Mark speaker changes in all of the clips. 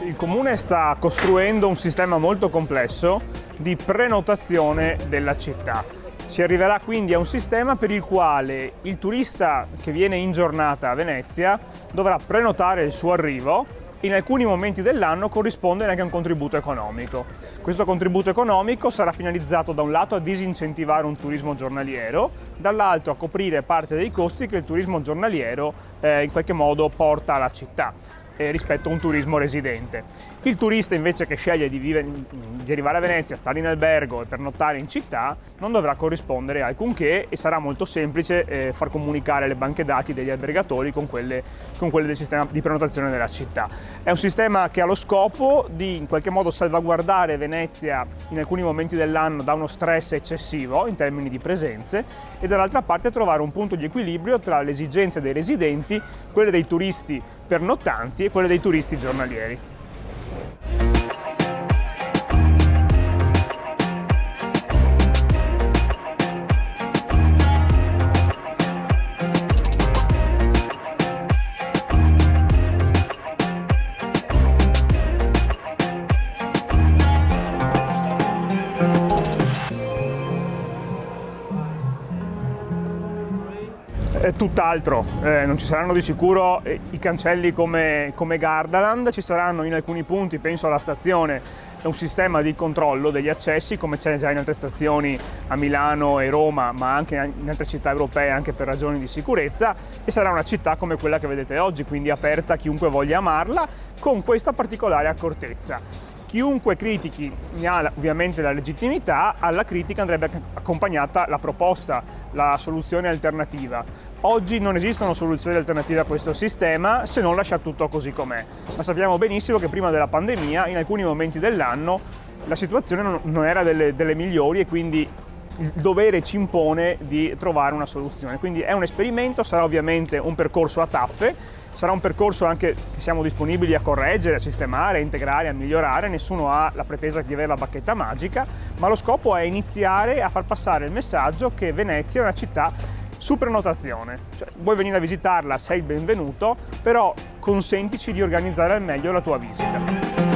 Speaker 1: Il Comune sta costruendo un sistema molto complesso di prenotazione della città. Si arriverà quindi a un sistema per il quale il turista che viene in giornata a Venezia dovrà prenotare il suo arrivo. In alcuni momenti dell'anno corrisponde anche a un contributo economico. Questo contributo economico sarà finalizzato da un lato a disincentivare un turismo giornaliero, dall'altro a coprire parte dei costi che il turismo giornaliero in qualche modo porta alla città rispetto a un turismo residente. Il turista invece che sceglie di arrivare a Venezia, stare in albergo e pernottare in città non dovrà corrispondere alcunché e sarà molto semplice far comunicare le banche dati degli albergatori con quelle del sistema di prenotazione della città. È un sistema che ha lo scopo di in qualche modo salvaguardare Venezia in alcuni momenti dell'anno da uno stress eccessivo in termini di presenze e dall'altra parte trovare un punto di equilibrio tra le esigenze dei residenti, quelle dei turisti pernottanti e quelle dei turisti giornalieri. Tutt'altro, non ci saranno di sicuro i cancelli come Gardaland, ci saranno in alcuni punti, penso alla stazione, un sistema di controllo degli accessi come c'è già in altre stazioni a Milano e Roma, ma anche in altre città europee anche per ragioni di sicurezza, e sarà una città come quella che vedete oggi, quindi aperta a chiunque voglia amarla, con questa particolare accortezza. Chiunque critichi ne ha ovviamente la legittimità, alla critica andrebbe accompagnata la proposta, la soluzione alternativa. Oggi non esistono soluzioni alternative a questo sistema se non lasciare tutto così com'è, ma sappiamo benissimo che prima della pandemia in alcuni momenti dell'anno la situazione non era delle migliori e quindi il dovere ci impone di trovare una soluzione. Quindi è un esperimento, sarà ovviamente un percorso a tappe, sarà un percorso anche che siamo disponibili a correggere, a sistemare, a integrare, a migliorare, nessuno ha la pretesa di avere la bacchetta magica, ma lo scopo è iniziare a far passare il messaggio che Venezia è una città su prenotazione, cioè vuoi venire a visitarla, sei il benvenuto, però consentici di organizzare al meglio la tua visita.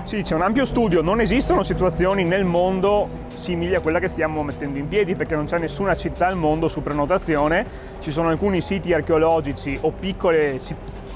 Speaker 1: Sì, c'è un ampio studio, non esistono situazioni nel mondo simili a quella che stiamo mettendo in piedi perché non c'è nessuna città al mondo su prenotazione, ci sono alcuni siti archeologici o piccole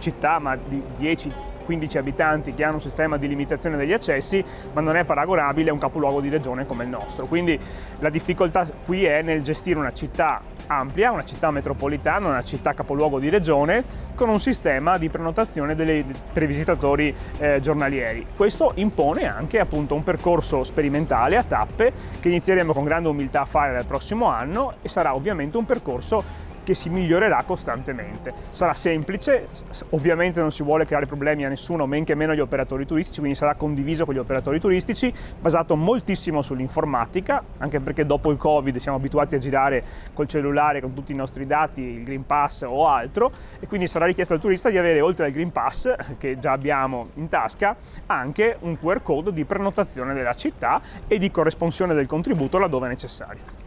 Speaker 1: città ma di 10-15 abitanti che hanno un sistema di limitazione degli accessi, ma non è paragonabile a un capoluogo di regione come il nostro. Quindi la difficoltà qui è nel gestire una città ampia, una città metropolitana, una città capoluogo di regione, con un sistema di prenotazione per i visitatori giornalieri. Questo impone anche appunto un percorso sperimentale a tappe che inizieremo con grande umiltà a fare dal prossimo anno e sarà ovviamente un percorso che si migliorerà costantemente. Sarà semplice, ovviamente non si vuole creare problemi a nessuno, men che meno agli operatori turistici, quindi sarà condiviso con gli operatori turistici, basato moltissimo sull'informatica, anche perché dopo il Covid siamo abituati a girare col cellulare con tutti i nostri dati, il Green Pass o altro, e quindi sarà richiesto al turista di avere, oltre al Green Pass, che già abbiamo in tasca, anche un QR code di prenotazione della città e di corresponsione del contributo laddove necessario.